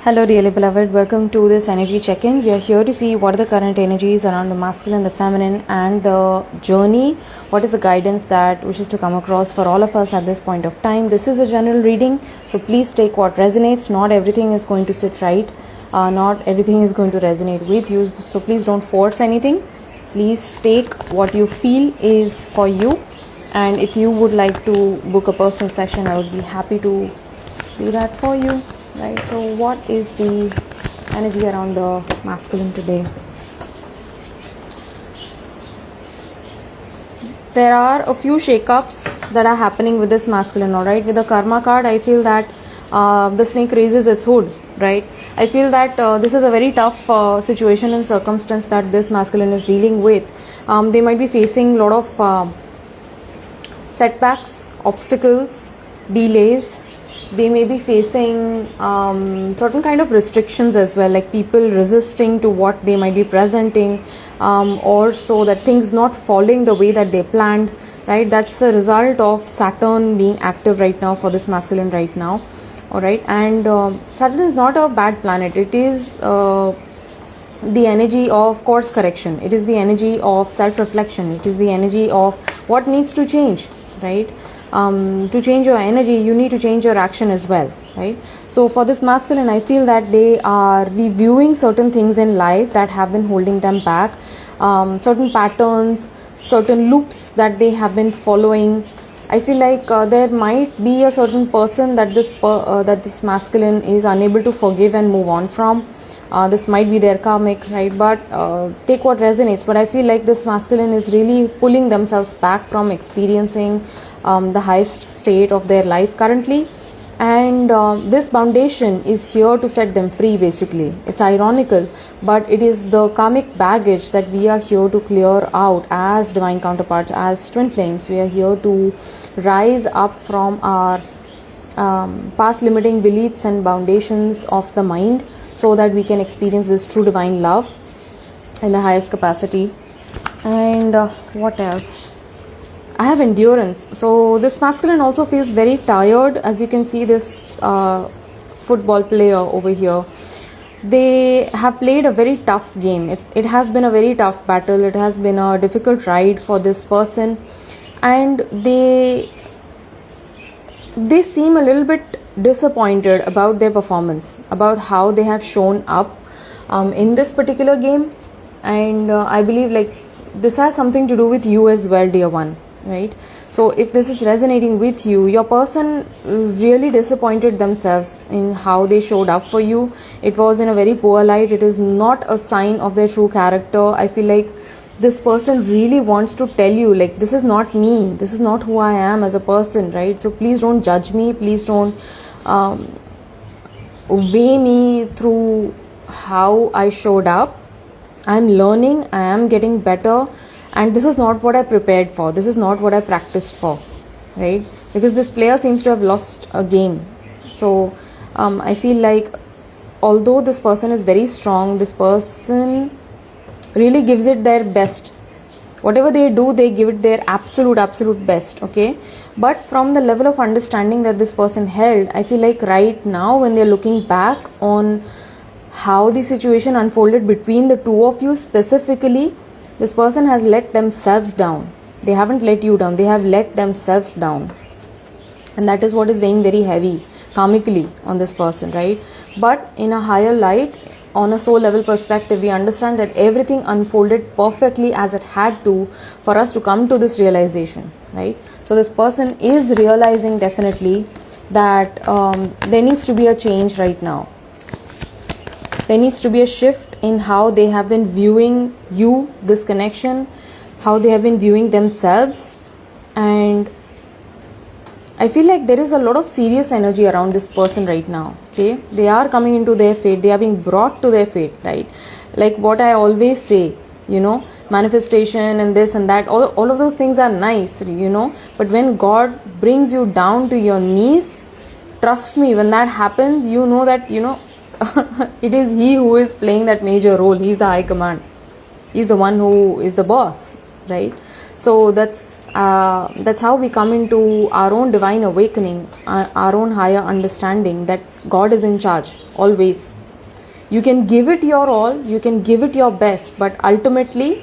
Hello dearly beloved, welcome to this energy check-in. We are here to see what are the current energies around the masculine, the feminine and the journey. What is the guidance that wishes to come across for all of us at this point of time. This is a general reading, so please take what resonates. Not everything is going to sit right. Not everything is going to resonate with you. So please don't force anything. Please take what you feel is for you. And if you would like to book a personal session, I would be happy to do that for you. Right, so what is the energy around the masculine today? There are a few shakeups that are happening with this masculine, alright. With the karma card, I feel that the snake raises its hood, right. I feel that this is a very tough situation and circumstance that this masculine is dealing with. They might be facing a lot of setbacks, obstacles, delays. They may be facing certain kind of restrictions as well, like people resisting to what they might be presenting, or so that things not falling the way that they planned, right. That's a result of Saturn being active right now for this masculine right now, all right. And Saturn is not a bad planet. It is the energy of course correction. It is the energy of self-reflection. It is the energy of what needs to change, right. To change your energy, you need to change your action as well, right. So for this masculine, I feel that they are reviewing certain things in life that have been holding them back, certain patterns, certain loops that they have been following. I feel like there might be a certain person that this masculine is unable to forgive and move on from. This might be their karmic, right. But take what resonates. But I feel like this masculine is really pulling themselves back from experiencing the highest state of their life currently, and this foundation is here to set them free. Basically, it's ironical, but it is the karmic baggage that we are here to clear out as divine counterparts, as twin flames. We are here to rise up from our past limiting beliefs and foundations of the mind, so that we can experience this true divine love in the highest capacity. And what else? I have endurance. So this masculine also feels very tired. As you can see, this football player over here, they have played a very tough game. It has been a very tough battle. It has been a difficult ride for this person, and they seem a little bit disappointed about their performance, about how they have shown up in this particular game. And I believe like this has something to do with you as well, dear one, right. So if this is resonating with you, your person really disappointed themselves in how they showed up for you. It was in a very poor light. It is not a sign of their true character. I feel like this person really wants to tell you, like, this is not me, this is not who I am as a person, right. So please don't judge me, please don't weigh me through how I showed up. I'm learning, I am getting better, and this is not what I prepared for, this is not what I practiced for, right. Because this player seems to have lost a game. So I feel like although this person is very strong, this person really gives it their best. Whatever they do, they give it their absolute best, okay. But from the level of understanding that this person held, I feel like right now when they're looking back on how the situation unfolded between the two of you specifically, this person has let themselves down. They haven't let you down, they have let themselves down, and that is what is weighing very heavy karmically on this person, right. But in a higher light, on a soul level perspective, we understand that everything unfolded perfectly as it had to for us to come to this realization, right. So this person is realizing definitely that there needs to be a change right now. There needs to be a shift in how they have been viewing you, this connection, how they have been viewing themselves. And I feel like there is a lot of serious energy around this person right now, okay. They are coming into their fate, they are being brought to their fate, right. Like what I always say, manifestation and this and that, all of those things are nice, but when God brings you down to your knees, trust me, when that happens, you know that, it is He who is playing that major role. He's the high command. He's the one who is the boss, right. So that's how we come into our own divine awakening, our own higher understanding that God is in charge always. You can give it your all, you can give it your best, but ultimately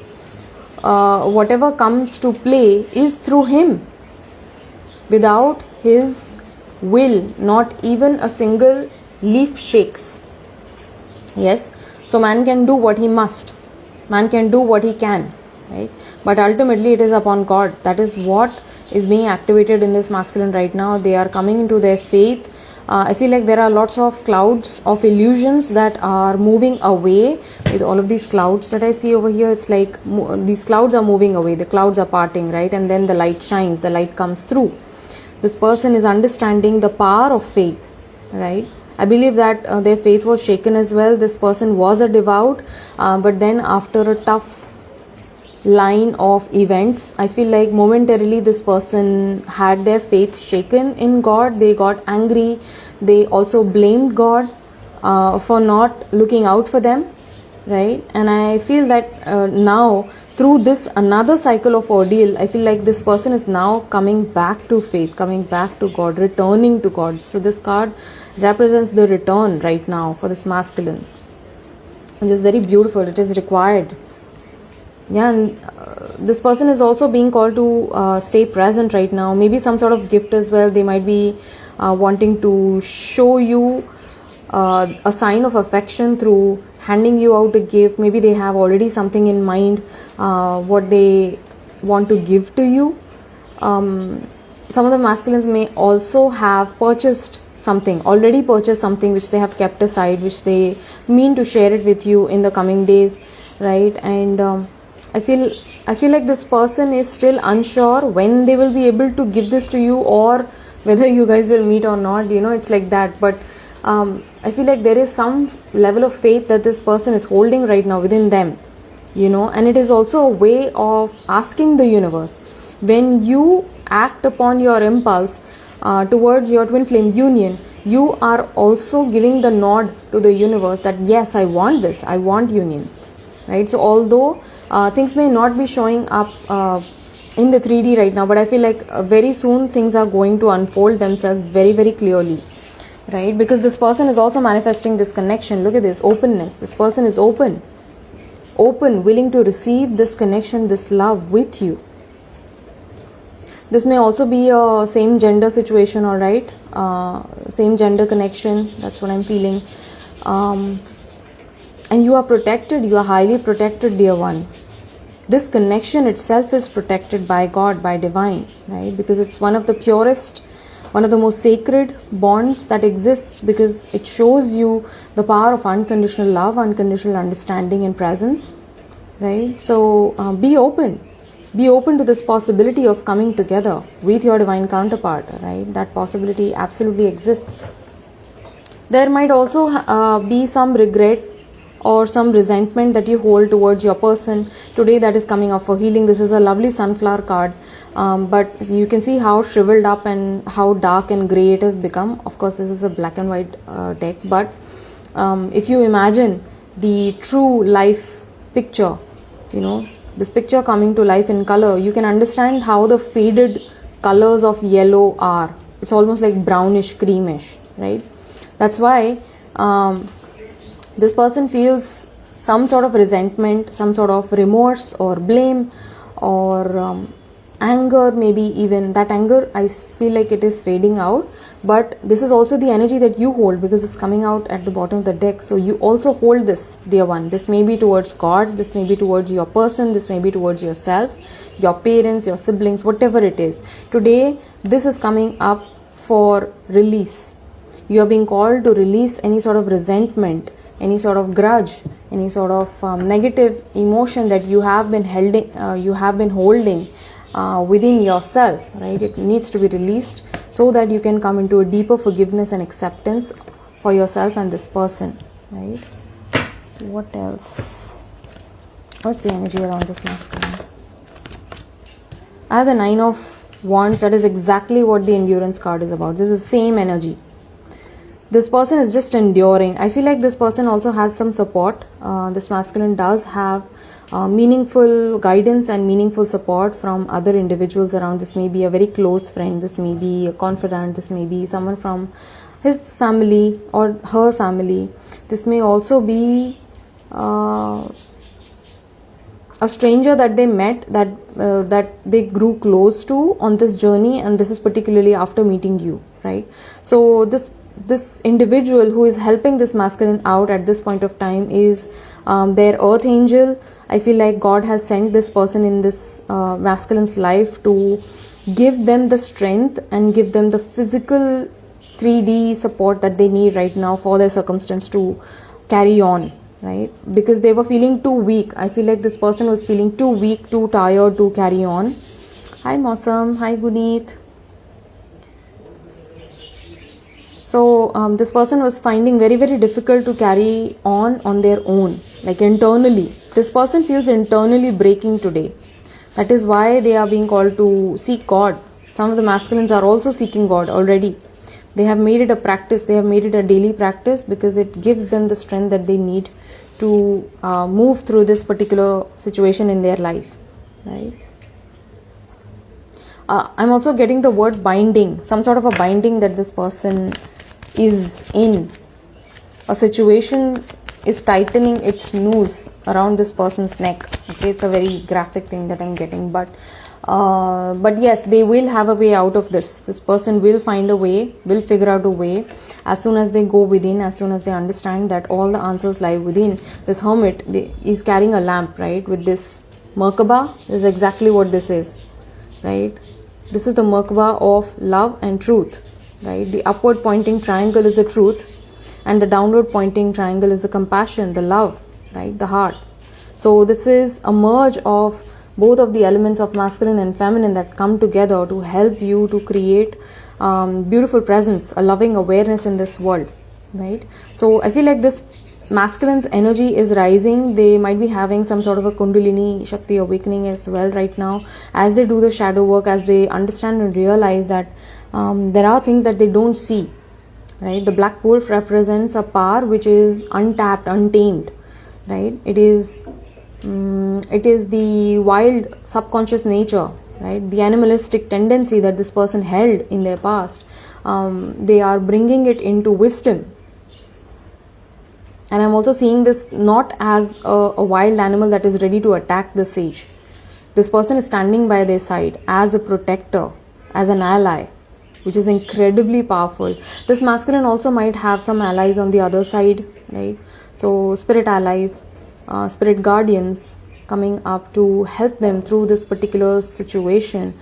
whatever comes to play is through Him. Without His will, not even a single leaf shakes. Yes, so man can do what he must, man can do what he can, right? But ultimately it is upon God. That is what is being activated in this masculine right now. They are coming into their faith. I feel like there are lots of clouds of illusions that are moving away. With all of these clouds that I see over here, it's like these clouds are moving away, the clouds are parting, right? And then the light shines, the light comes through. This person is understanding the power of faith, right? I believe that their faith was shaken as well. This person was a devout, but then after a tough line of events, I feel like momentarily this person had their faith shaken in God. They got angry. They also blamed God for not looking out for them, right? And I feel that now through this another cycle of ordeal, I feel like this person is now coming back to faith, coming back to God, returning to God. So this card represents the return right now for this masculine, which is very beautiful. It is required. Yeah, and this person is also being called to stay present right now. Maybe some sort of gift as well. They might be wanting to show you a sign of affection through handing you out a gift. Maybe they have already something in mind, what they want to give to you. Some of the masculines may also have already purchased something which they have kept aside, which they mean to share it with you in the coming days, right? And I feel like this person is still unsure when they will be able to give this to you, or whether you guys will meet or not. It's like that. But I feel like there is some level of faith that this person is holding right now within them, and it is also a way of asking the universe. When you act upon your impulse towards your twin flame union, you are also giving the nod to the universe that yes, I want this, I want union, right? So although things may not be showing up in the 3D right now, but I feel like very soon things are going to unfold themselves very, very clearly, right? Because this person is also manifesting this connection. Look at this openness. This person is open, willing to receive this connection, this love with you. This may also be a same gender situation, all right? Same gender connection. That's what I'm feeling. And you are protected. You are highly protected, dear one. This connection itself is protected by God, by divine, right? Because it's one of the purest, one of the most sacred bonds that exists, because it shows you the power of unconditional love, unconditional understanding and presence, right? So be open to this possibility of coming together with your divine counterpart, right? That possibility absolutely exists. There might also be some regret or some resentment that you hold towards your person today that is coming up for healing. This is a lovely sunflower card, but you can see how shriveled up and how dark and grey it has become. Of course, this is a black and white deck, but if you imagine the true life picture, this picture coming to life in color, you can understand how the faded colors of yellow are. It's almost like brownish, creamish, right? That's why this person feels some sort of resentment, some sort of remorse or blame or anger. Maybe even that anger, I feel like it is fading out, but this is also the energy that you hold, because it's coming out at the bottom of the deck. So you also hold this, dear one. This may be towards God, this may be towards your person, this may be towards yourself, your parents, your siblings, whatever it is. Today this is coming up for release. You are being called to release any sort of resentment, any sort of grudge, any sort of negative emotion that you have been holding within yourself, right? It needs to be released so that you can come into a deeper forgiveness and acceptance for yourself and this person, right? What else? What's the energy around this masculine? I have the 9 of Wands. That is exactly what the endurance card is about. This is the same energy. This person is just enduring. I feel like this person also has some support. This masculine does have meaningful guidance and meaningful support from other individuals around. This may be a very close friend, this may be a confidant, this may be someone from his family or her family. This may also be a stranger that they met, that they grew close to on this journey, and this is particularly after meeting you, right? So this individual who is helping this masculine out at this point of time is their earth angel. I feel like God has sent this person in this masculine's life to give them the strength and give them the physical 3D support that they need right now for their circumstance to carry on, right? Because they were feeling too weak. I feel like this person was feeling too weak, too tired to carry on. Hi Mosam, hi Guneet. So this person was finding very, very difficult to carry on their own, like internally. This person feels internally breaking today. That is why they are being called to seek God. Some of the masculines are also seeking God already. They have made it a practice, they have made it a daily practice, because it gives them the strength that they need to move through this particular situation in their life, right? I'm also getting the word binding, some sort of a binding that this person is in. A situation is tightening its noose around this person's neck. Okay, it's a very graphic thing that I'm getting, but yes, they will have a way out of this. This person will find a way, will figure out a way as soon as they go within, as soon as they understand that all the answers lie within. This hermit is carrying a lamp, right? With this Merkaba, this is exactly what this is, right? This is the Merkaba of love and truth, right? The upward pointing triangle is the truth, and the downward pointing triangle is the compassion, the love, right? The heart. So this is a merge of both of the elements of masculine and feminine that come together to help you to create beautiful presence, a loving awareness in this world, right? So I feel like this masculine's energy is rising. They might be having some sort of a Kundalini Shakti awakening as well right now, as they do the shadow work, as they understand and realize that there are things that they don't see, right? The black wolf represents a power which is untapped, untamed, right? It is the wild subconscious nature, right? The animalistic tendency that this person held in their past. They are bringing it into wisdom. And I'm also seeing this not as a wild animal that is ready to attack the sage. This person is standing by their side as a protector, as an ally, which is incredibly powerful. This masculine also might have some allies on the other side, right? So spirit allies, spirit guardians coming up to help them through this particular situation.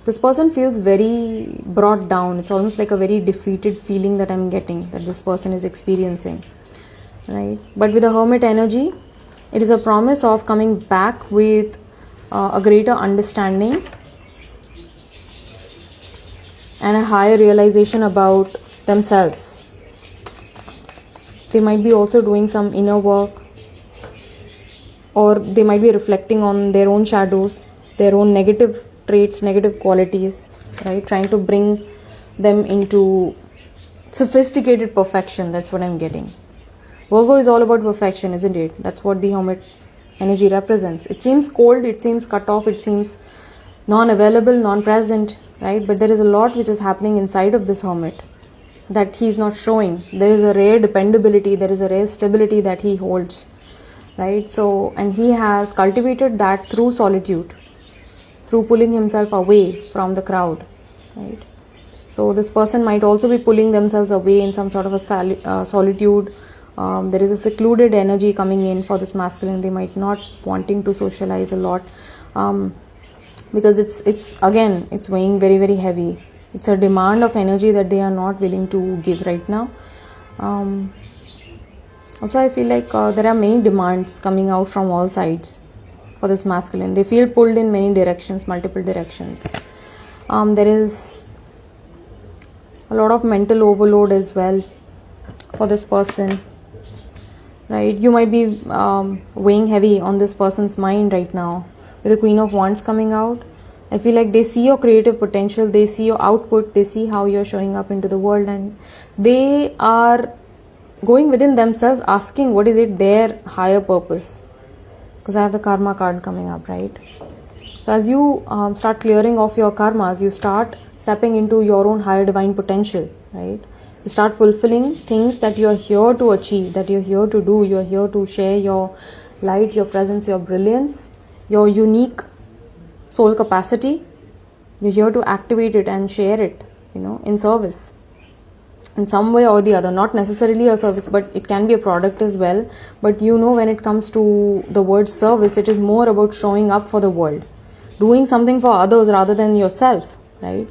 This person feels very brought down. It's almost like a very defeated feeling that I'm getting, that this person is experiencing, right? But with the hermit energy, it is a promise of coming back with a greater understanding and a higher realization about themselves. They might be also doing some inner work, or they might be reflecting on their own shadows, their own negative traits, negative qualities, right? Trying to bring them into sophisticated perfection. That's what I'm getting. Virgo is all about perfection, isn't it? That's what the hermit energy represents. It seems cold, it seems cut off, it seems non-available, non-present, right? But there is a lot which is happening inside of this hermit that he's not showing. There is a rare dependability, there is a rare stability that he holds, right? So, and he has cultivated that through solitude, through pulling himself away from the crowd, right? So this person might also be pulling themselves away in some sort of a solitude. There is a secluded energy coming in for this masculine. They might not wanting to socialize a lot, because it's again, it's weighing very, very heavy. It's a demand of energy that they are not willing to give right now. Also, I feel like there are many demands coming out from all sides for this masculine. They feel pulled in many directions, multiple directions. There is a lot of mental overload as well for this person, right? You might be weighing heavy on this person's mind right now with the Queen of Wands coming out. I feel like they see your creative potential, they see your output, they see how you're showing up into the world, and they are going within themselves asking what is it their higher purpose, because I have the karma card coming up, right? So as you start clearing off your karmas, you start stepping into your own higher divine potential, right? You start fulfilling things that you're here to achieve, that you're here to do. You're here to share your light, your presence, your brilliance, your unique soul capacity. You're here to activate it and share it, in service. In some way or the other, not necessarily a service, but it can be a product as well. But when it comes to the word service, it is more about showing up for the world, doing something for others rather than yourself, right?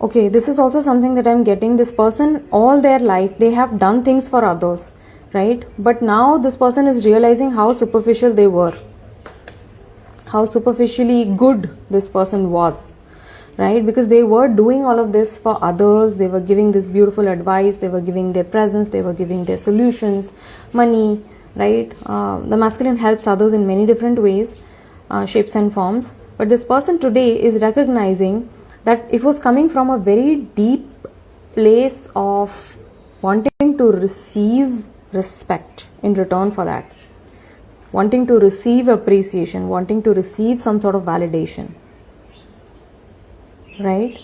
Okay, this is also something that I'm getting. This person, all their life, they have done things for others, right? But now this person is realizing how superficial they were, how superficially good this person was, right? Because they were doing all of this for others. They were giving this beautiful advice. They were giving their presence. They were giving their solutions, money, right? The masculine helps others in many different ways, shapes and forms. But this person today is recognizing that it was coming from a very deep place of wanting to receive respect in return for that, wanting to receive appreciation, wanting to receive some sort of validation, right?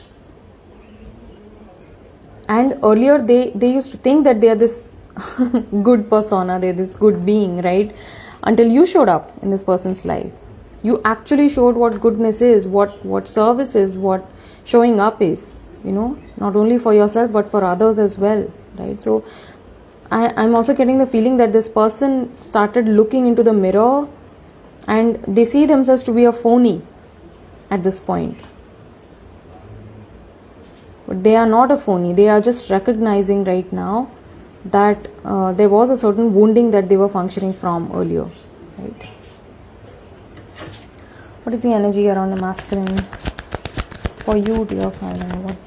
And earlier they used to think that they are this good persona, they're this good being, right? Until you showed up in this person's life. You actually showed what goodness is, what service is, what showing up is, not only for yourself but for others as well, right? So I'm also getting the feeling that this person started looking into the mirror and they see themselves to be a phony at this point. But they are not a phony. They are just recognizing right now that there was a certain wounding that they were functioning from earlier, right? What is the energy around the masculine for you, dear Father?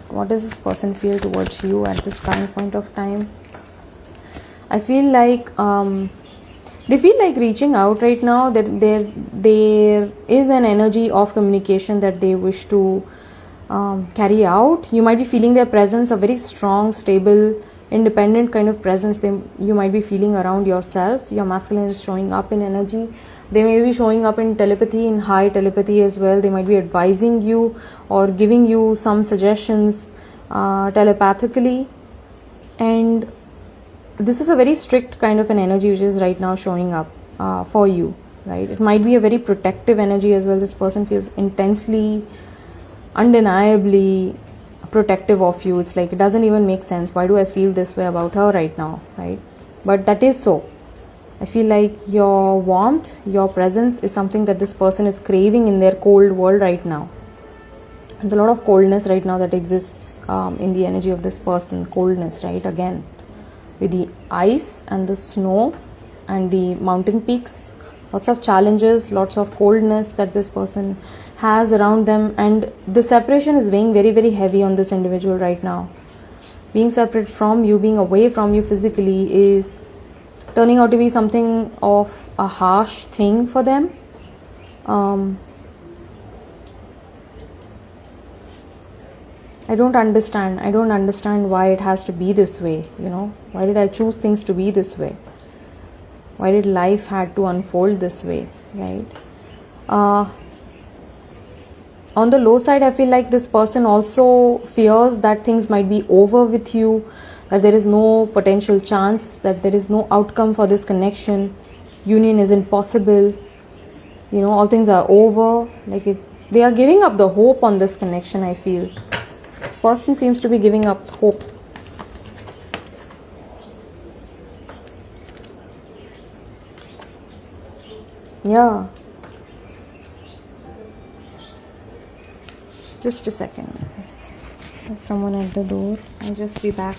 What does this person feel towards you at this current point of time? I feel like they feel like reaching out right now. That there is an energy of communication that they wish to carry out. You might be feeling their presence, a very strong, stable, independent kind of presence you might be feeling around yourself. Your masculine is showing up in energy. They may be showing up in telepathy, in high telepathy as well. They might be advising you or giving you some suggestions telepathically. And this is a very strict kind of an energy which is right now showing up for you, right? It might be a very protective energy as well. This person feels intensely, undeniably protective of you. It's like it doesn't even make sense. Why do I feel this way about her right now, right? But that is so. I feel like your warmth, your presence is something that this person is craving in their cold world right now. There's a lot of coldness right now that exists in the energy of this person. Coldness, right? Again, with the ice and the snow and the mountain peaks, lots of challenges, lots of coldness that this person has around them, and the separation is weighing very, very heavy on this individual right now. Being separate from you, being away from you physically is turning out to be something of a harsh thing for them. I don't understand why it has to be this way, why did I choose things to be this way? Why did life had to unfold this way, right? On the low side, I feel like this person also fears that things might be over with you, that there is no potential chance, that there is no outcome for this connection, union isn't possible, all things are over. They are giving up the hope on this connection, I feel. This person seems to be giving up hope. Yeah. Just a second. There's someone at the door. I'll just be back.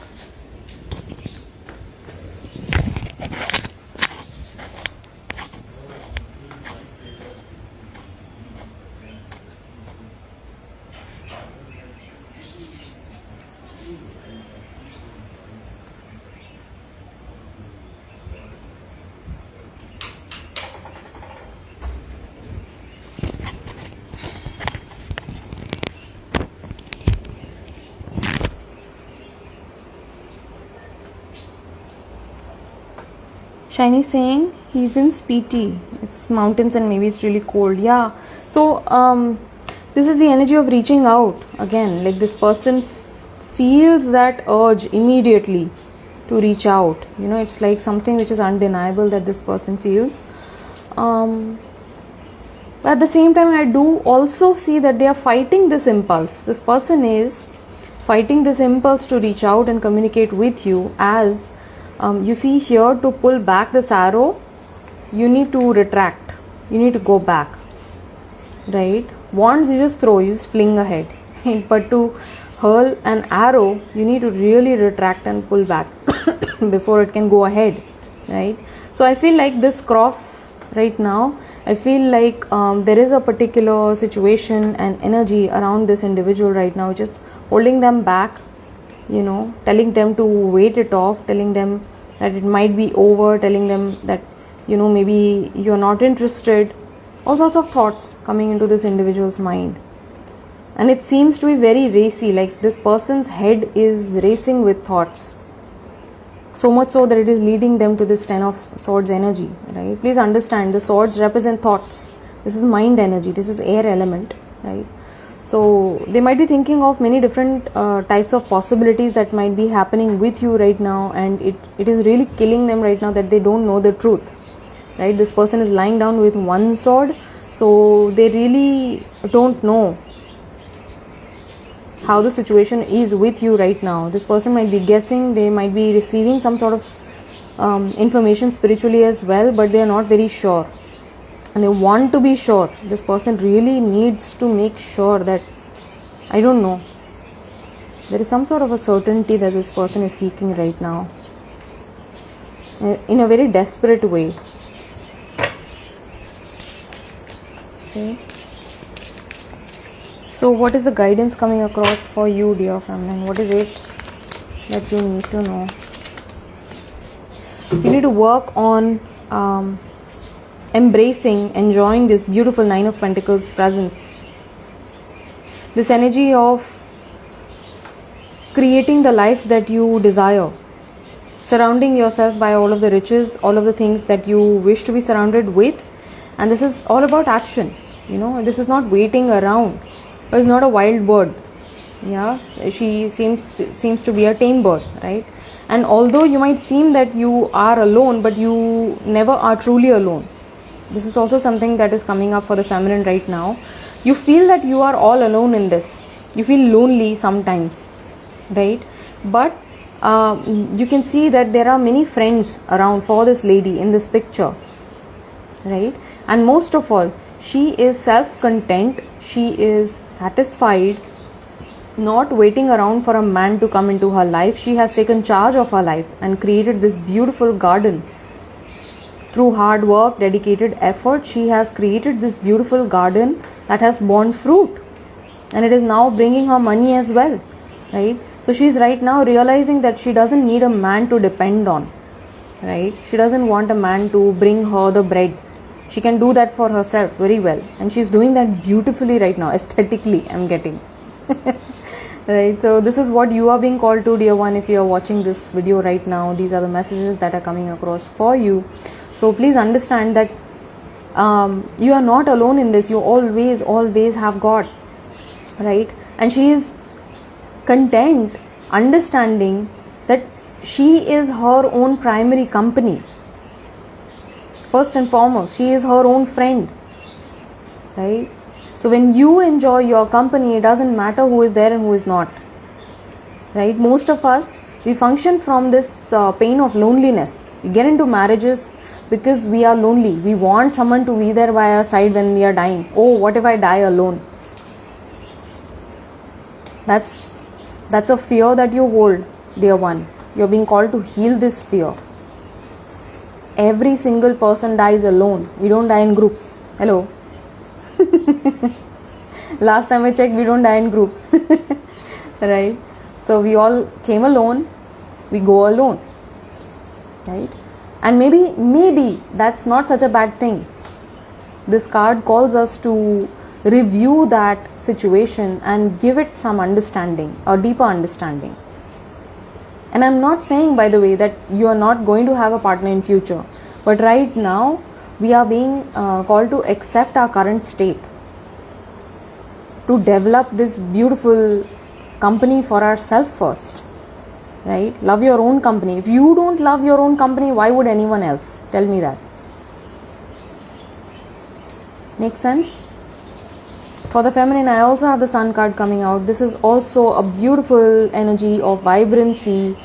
Shiny saying he's in Spiti. It's mountains and maybe it's really cold. Yeah. So this is the energy of reaching out again. Like this person feels that urge immediately to reach out. You know, it's like something which is undeniable that this person feels. But at the same time, I do also see that they are fighting this impulse. This person is fighting this impulse to reach out and communicate with you, as you see here, to pull back this arrow, you need to retract, you need to go back, right? Wands you just throw, you just fling ahead, right? But to hurl an arrow, you need to really retract and pull back before it can go ahead, right? So I feel like this cross right now, I feel like there is a particular situation and energy around this individual right now, just holding them back, you know, telling them to wait it off, telling them that it might be over, telling them that, you know, maybe you're not interested. All sorts of thoughts coming into this individual's mind. And it seems to be very racy, like this person's head is racing with thoughts. So much so that it is leading them to this 10 of swords energy, right? Please understand, the swords represent thoughts. This is mind energy, this is air element, right? So they might be thinking of many different types of possibilities that might be happening with you right now, and it is really killing them right now that they don't know the truth, right? This person is lying down with one sword, so they really don't know how the situation is with you right now. This person might be guessing, they might be receiving some sort of information spiritually as well, but they are not very sure. And they want to be sure. This person really needs to make sure that, I don't know, there is some sort of a certainty that this person is seeking right now, in a very desperate way. Okay. So what is the guidance coming across for you, dear feminine? What is it that you need to know? You need to work on embracing, enjoying this beautiful Nine of Pentacles presence. This energy of creating the life that you desire. Surrounding yourself by all of the riches, all of the things that you wish to be surrounded with. And this is all about action. You know, this is not waiting around. It's not a wild bird. Yeah, she seems to be a tame bird, right? And although you might seem that you are alone, but you never are truly alone. This is also something that is coming up for the feminine right now. You feel that you are all alone in this. You feel lonely sometimes, right? But you can see that there are many friends around for this lady in this picture, right? And most of all, she is self-content. She is satisfied, not waiting around for a man to come into her life. She has taken charge of her life and created this beautiful garden. Through hard work, dedicated effort, she has created this beautiful garden that has borne fruit. And it is now bringing her money as well, right? So she is right now realizing that she doesn't need a man to depend on, right? She doesn't want a man to bring her the bread. She can do that for herself very well. And she's doing that beautifully right now, aesthetically, I'm getting. Right, so this is what you are being called to, dear one. If you are watching this video right now, these are the messages that are coming across for you. So please understand that you are not alone in this. You always have God, right? And she is content, understanding that she is her own primary company. First and foremost, she is her own friend, right? So when you enjoy your company, it doesn't matter who is there and who is not, right? Most of us, we function from this pain of loneliness. We get into marriages because we are lonely. We want someone to be there by our side when we are dying. Oh, what if I die alone? That's a fear that you hold, dear one. You're being called to heal this fear. Every single person dies alone. We don't die in groups. Hello. Last time I checked, we don't die in groups. Right? So we all came alone. We go alone. Right? And maybe that's not such a bad thing. This card calls us to review that situation and give it some understanding, a deeper understanding. And I'm not saying, by the way, that you are not going to have a partner in future. But right now we are being called to accept our current state, to develop this beautiful company for ourselves first, right? Love your own company. If you don't love your own company, why would anyone else? Tell me that. Make sense? For the feminine, I also have the Sun card coming out. This is also a beautiful energy of vibrancy,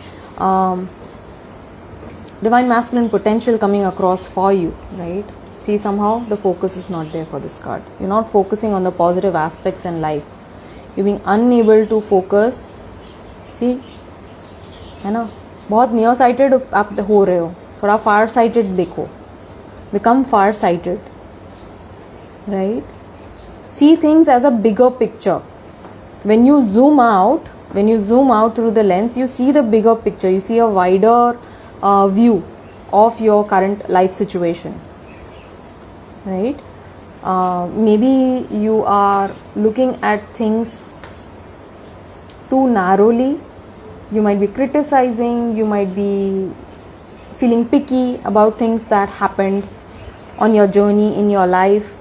divine masculine potential coming across for you, right? See, somehow the focus is not there for this card. You're not focusing on the positive aspects in life. You're being unable to focus. See, है ना, बहुत near cited आप हो रहे हो, थोड़ा फार cited देखो, become far sighted, right? See things as a bigger picture. When you zoom out through the lens, you see the bigger picture. You see a wider view of your current life situation, right? Maybe you are looking at things too narrowly. You might be criticizing, you might be feeling picky about things that happened on your journey in your life,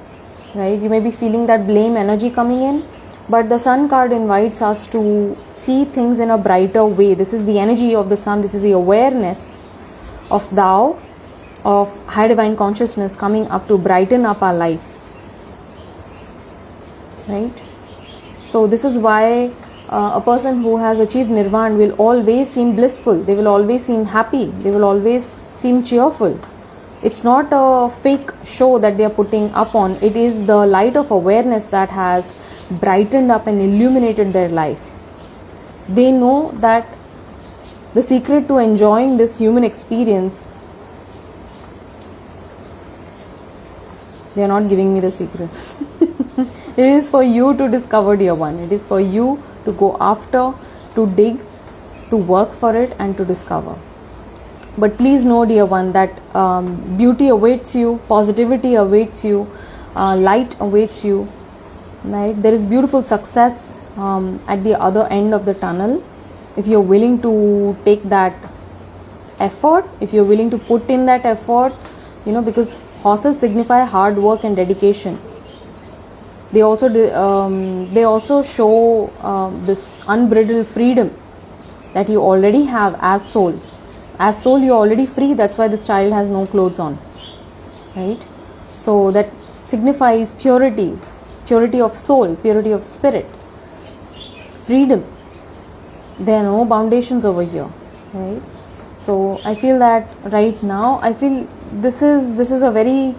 right? You may be feeling that blame energy coming in, but the Sun card invites us to see things in a brighter way. This is the energy of the Sun. This is the awareness of Tao, of high divine consciousness coming up to brighten up our life, right? So this is why a person who has achieved nirvana will always seem blissful. They will always seem happy. They will always seem cheerful. It's not a fake show that they are putting up on. It is the light of awareness that has brightened up and illuminated their life. They know that the secret to enjoying this human experience, they are not giving me the secret. It is for you to discover, dear one. It is for you to go after, to dig, to work for it and to discover. But please know, dear one, that beauty awaits you, positivity awaits you, light awaits you, right? There is beautiful success at the other end of the tunnel. If you're willing to take that effort, if you're willing to put in that effort, because horses signify hard work and dedication. They also show this unbridled freedom that you already have as soul. As soul, you're already free. That's why this child has no clothes on, right? So that signifies purity, purity of soul, purity of spirit, freedom. There are no foundations over here, right? So I feel that right now, I feel this is a very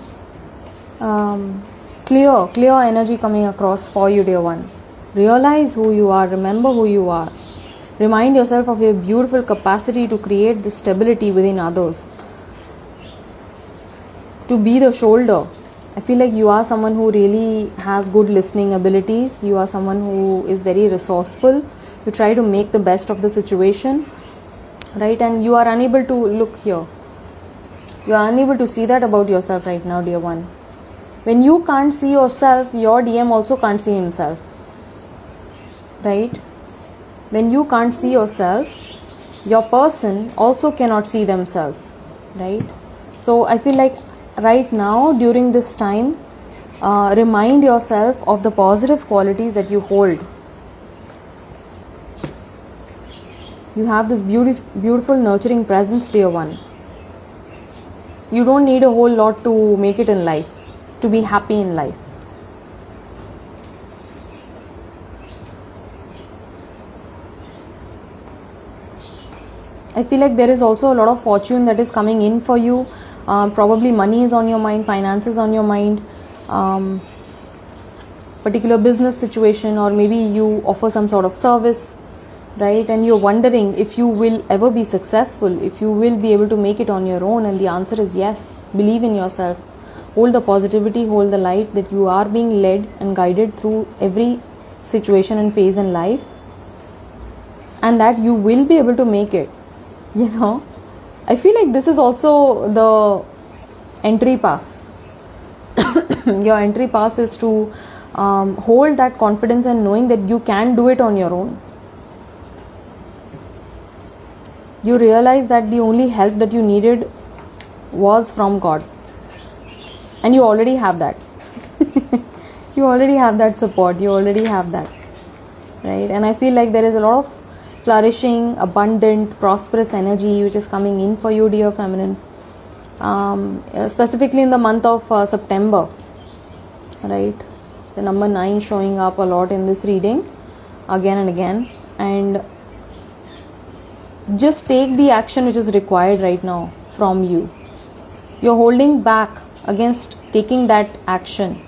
clear energy coming across for you, dear one. Realize who you are. Remember who you are. Remind yourself of your beautiful capacity to create the stability within others. To be the shoulder. I feel like you are someone who really has good listening abilities. You are someone who is very resourceful. You try to make the best of the situation, right? And you are unable to look here. You are unable to see that about yourself right now, dear one. When you can't see yourself, your DM also can't see himself, right? When you can't see yourself, your person also cannot see themselves, right? So I feel like right now, during this time, remind yourself of the positive qualities that you hold. You have this beautiful nurturing presence, dear one. You don't need a whole lot to make it in life, to be happy in life. I feel like there is also a lot of fortune that is coming in for you. Probably money is on your mind, finances on your mind, particular business situation, or maybe you offer some sort of service, right? And you're wondering if you will ever be successful, if you will be able to make it on your own. And the answer is yes. Believe in yourself. Hold the positivity, hold the light that you are being led and guided through every situation and phase in life, and that you will be able to make it. I feel like this is also the entry pass. Your entry pass is to hold that confidence and knowing that you can do it on your own. You realize that the only help that you needed was from God, and you already have that. You already have that support, you already have that, right? And I feel like there is a lot of flourishing, abundant, prosperous energy which is coming in for you, dear feminine, specifically in the month of September, right? The number 9 showing up a lot in this reading again and again. And just take the action which is required right now from you. You're holding back against taking that action.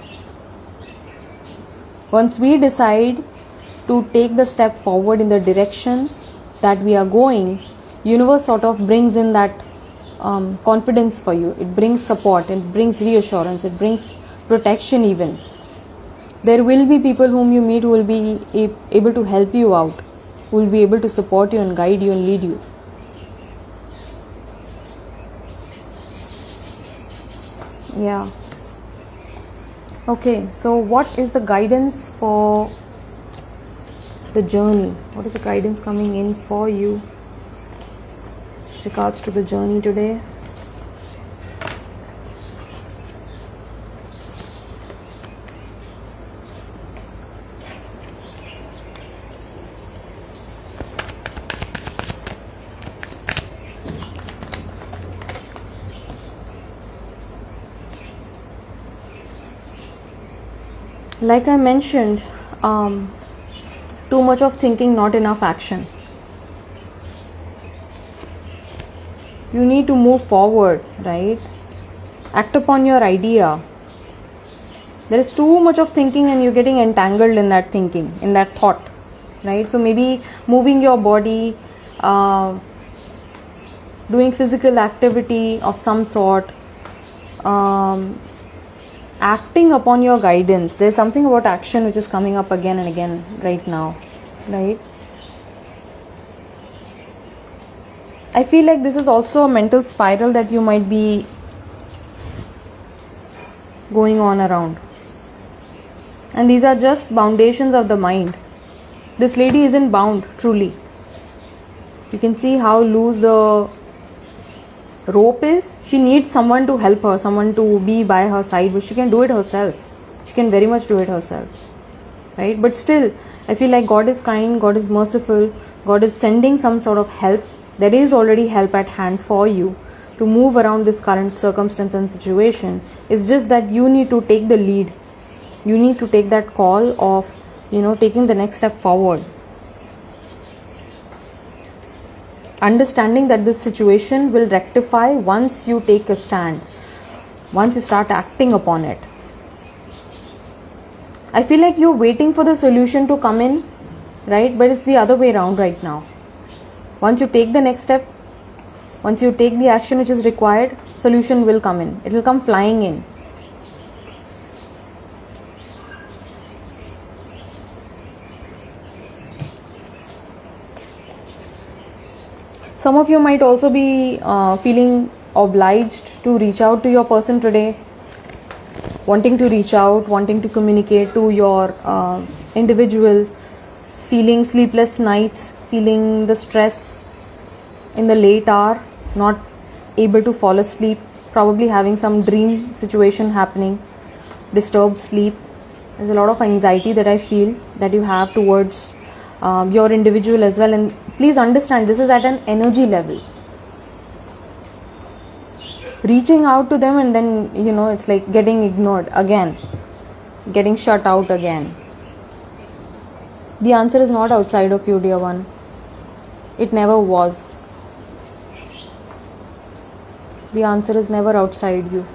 Once we decide to take the step forward in the direction that we are going, universe sort of brings in that confidence for you. It brings support, it brings reassurance, it brings protection even. There will be people whom you meet who will be able to help you out, who will be able to support you and guide you and lead you. Yeah. Okay, so what is the guidance for the journey? What is the guidance coming in for you with regards to the journey today? Like I mentioned, too much of thinking, not enough action. You need to move forward, right? Act upon your idea. There is too much of thinking and you're getting entangled in that thinking, in that thought, right? So maybe moving your body, doing physical activity of some sort, acting upon your guidance. There's something about action which is coming up again and again right now, right? I feel like this is also a mental spiral that you might be going on around. And these are just foundations of the mind. This lady isn't bound, truly. You can see how loose the rope is. She needs someone to help her, someone to be by her side, but she can do it herself. She can very much do it herself, right? But still, I feel like God is kind, God is merciful, God is sending some sort of help. There is already help at hand for you to move around this current circumstance and situation. It's just that you need to take the lead. You need to take that call of, taking the next step forward. Understanding that this situation will rectify once you take a stand, once you start acting upon it. I feel like you're waiting for the solution to come in, right? But it's the other way around right now. Once you take the next step, once you take the action which is required, solution will come in. It will come flying in. Some of you might also be feeling obliged to reach out to your person today, wanting to reach out, wanting to communicate to your individual, feeling sleepless nights, feeling the stress in the late hour, not able to fall asleep, probably having some dream situation happening, disturbed sleep. There's a lot of anxiety that I feel that you have towards your individual as well. And please understand, this is at an energy level. Reaching out to them and then, it's like getting ignored again, getting shut out again. The answer is not outside of you, dear one. It never was. The answer is never outside you,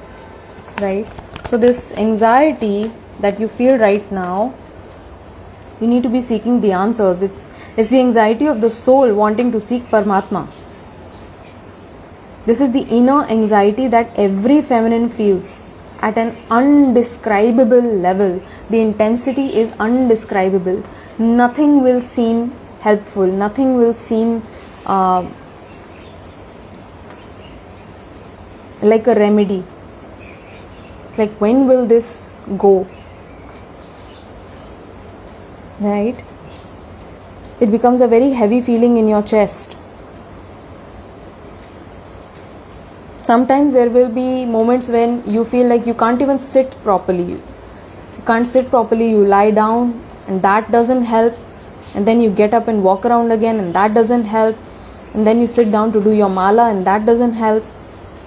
right? So this anxiety that you feel right now, you need to be seeking the answers. It's the anxiety of the soul wanting to seek Paramatma. This is the inner anxiety that every feminine feels at an undescribable level. The intensity is undescribable. Nothing will seem helpful. Nothing will seem like a remedy. It's like, when will this go? Right? It becomes a very heavy feeling in your chest. Sometimes there will be moments when you feel like you can't even sit properly. You can't sit properly, you lie down and that doesn't help. And then you get up and walk around again and that doesn't help. And then you sit down to do your mala and that doesn't help.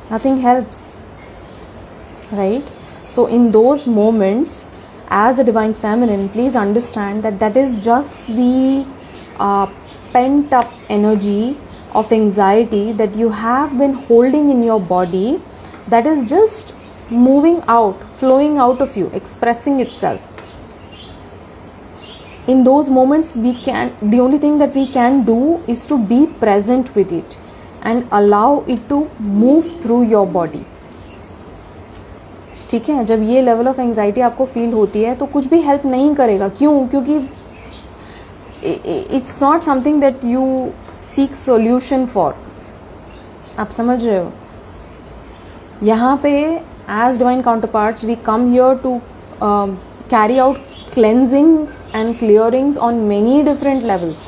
Nothing helps. Right? So in those moments, as a divine feminine, please understand that that is just the pent up energy of anxiety that you have been holding in your body, that is just moving out, flowing out of you, expressing itself. In those moments, the only thing that we can do is to be present with it and allow it to move through your body. ठीक है, जब ये level of anxiety आपको feel होती है तो कुछ भी हेल्प नहीं करेगा. क्यों? क्योंकि it's not something that you seek solution for. आप समझ रहे हो? यहाँ पे as divine counterparts we come here to carry out cleansings and clearings on many different levels,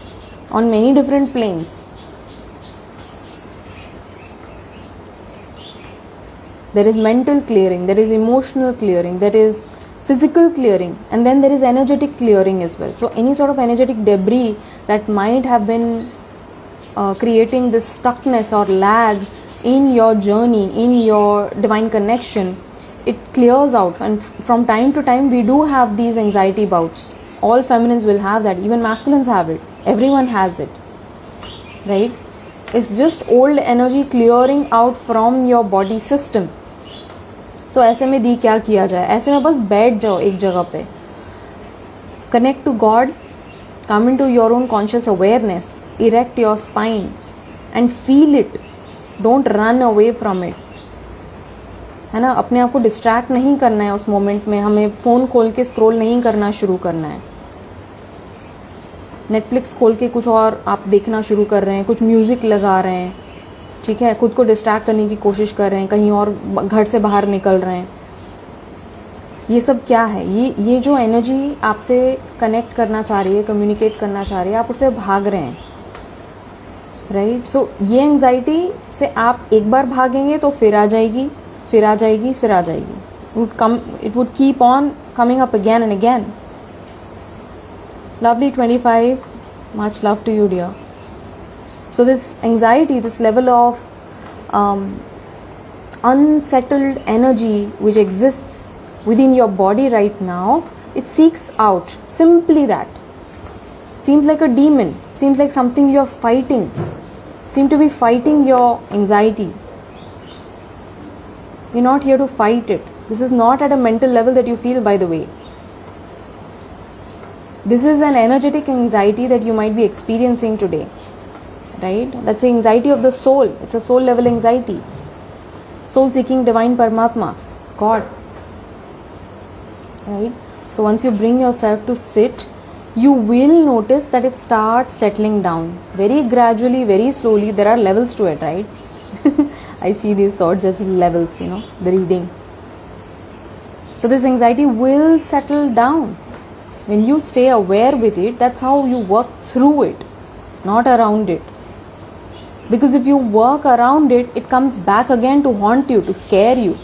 on many different planes. There is mental clearing, there is emotional clearing, there is physical clearing, and then there is energetic clearing as well. So any sort of energetic debris that might have been creating this stuckness or lag in your journey, in your divine connection, it clears out. And from time to time we do have these anxiety bouts. All feminines will have that, even masculines have it, everyone has it, right? It's just old energy clearing out from your body system. So ऐसे में दी क्या किया जाए? ऐसे में बस बैठ जाओ एक जगह पे, connect to God, come into your own conscious awareness, erect your spine and feel it. Don't run away from it. है ना? अपने आप को डिस्ट्रैक्ट नहीं करना है उस मोमेंट में. हमें फ़ोन खोल के स्क्रॉल नहीं करना शुरू करना है. नेटफ्लिक्स खोल के कुछ और आप देखना शुरू कर रहे हैं, कुछ म्यूज़िक लगा रहे हैं, ठीक है, खुद को डिस्ट्रैक्ट करने की कोशिश कर रहे हैं, कहीं और घर से बाहर निकल रहे हैं. ये सब क्या है? ये जो एनर्जी आपसे कनेक्ट करना चाह रही है, कम्युनिकेट करना चाह रही है, आप उसे भाग रहे हैं, राइट? सो ये एंजाइटी से आप एक बार भागेंगे तो फिर आ जाएगी, फिर आ जाएगी, फिर आ जाएगी. It would keep on coming up again and again. Lovely 25, much love to you, dear. So this anxiety, this level of unsettled energy which exists within your body right now, it seeks out, simply that. Seems like a demon, seems like something you're fighting, seem to be fighting your anxiety. You're not here to fight it. This is not at a mental level that you feel, by the way. This is an energetic anxiety that you might be experiencing today, right? That's the anxiety of the soul. It's a soul level anxiety. Soul seeking divine Paramatma, God, right? So once you bring yourself to sit, you will notice that it starts settling down very gradually, very slowly. There are levels to it, right? I see these sorts of levels, the reading. So this anxiety will settle down. When you stay aware with it, that's how you work through it, not around it. Because if you work around it, it comes back again to haunt you, to scare you.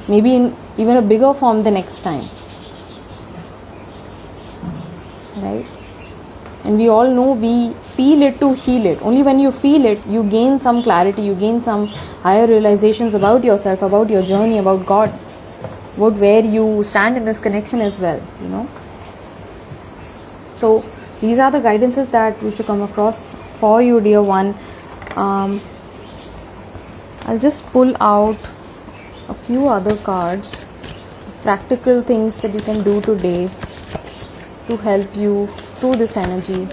Maybe in even a bigger form the next time. Right? And we all know we feel it to heal it. Only when you feel it, you gain some clarity, you gain some higher realizations about yourself, about your journey, about God, about where you stand in this connection as well, So these are the guidances that we should come across for you, dear one. I'll just pull out a few other cards, practical things that you can do today to help you through this energy.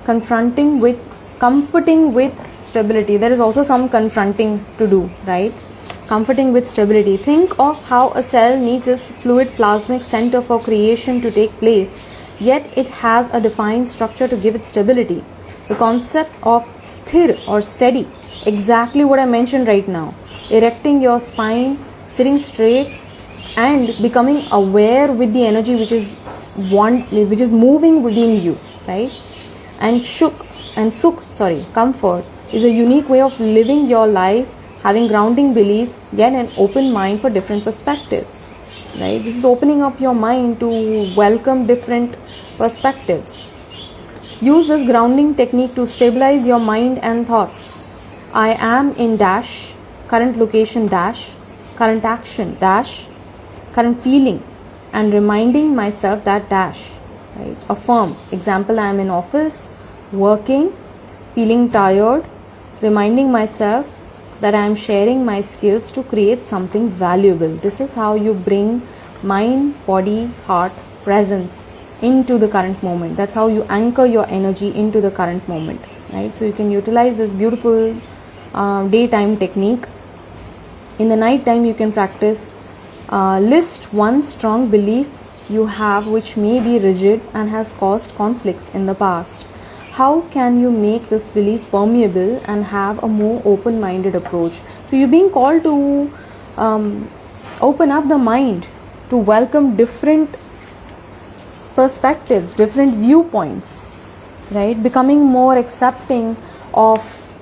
Comforting with stability. There is also some confronting to do, right? Comforting with stability. Think of how a cell needs its fluid plasmic center for creation to take place, yet it has a defined structure to give it stability. The concept of sthir or steady, exactly what I mentioned right now. Erecting your spine, sitting straight, and becoming aware with the energy which is moving within you, right? And comfort is a unique way of living your life, having grounding beliefs, get an open mind for different perspectives, right? This is opening up your mind to welcome different perspectives. Use this grounding technique to stabilize your mind and thoughts. I am in dash, current location dash, current action dash, current feeling, and reminding myself that dash, right? Affirm. Example, I am in office, working, feeling tired, reminding myself that I am sharing my skills to create something valuable. This is how you bring mind, body, heart, presence into the current moment. That's how you anchor your energy into the current moment, right? So you can utilize this beautiful daytime technique. In the night time, you can practice list one strong belief you have which may be rigid and has caused conflicts in the past. How can you make this belief permeable and have a more open-minded approach? So you're being called to open up the mind, to welcome different perspectives, different viewpoints, right? Becoming more accepting of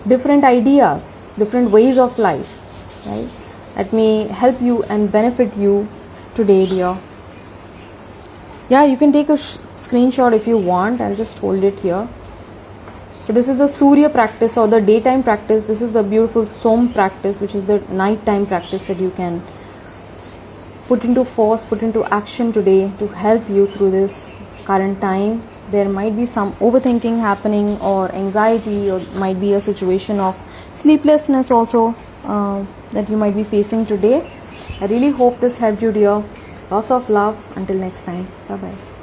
different ideas, different ways of life, right? That may help you and benefit you today, dear. Yeah, you can take a screenshot if you want. I'll just hold it here. So this is the Surya practice or the daytime practice. This is the beautiful Som practice, which is the nighttime practice that you can put into force, put into action today to help you through this current time. There might be some overthinking happening or anxiety, or might be a situation of sleeplessness also that you might be facing today. I really hope this helped you, dear. Lots of love. Until next time. Bye-bye.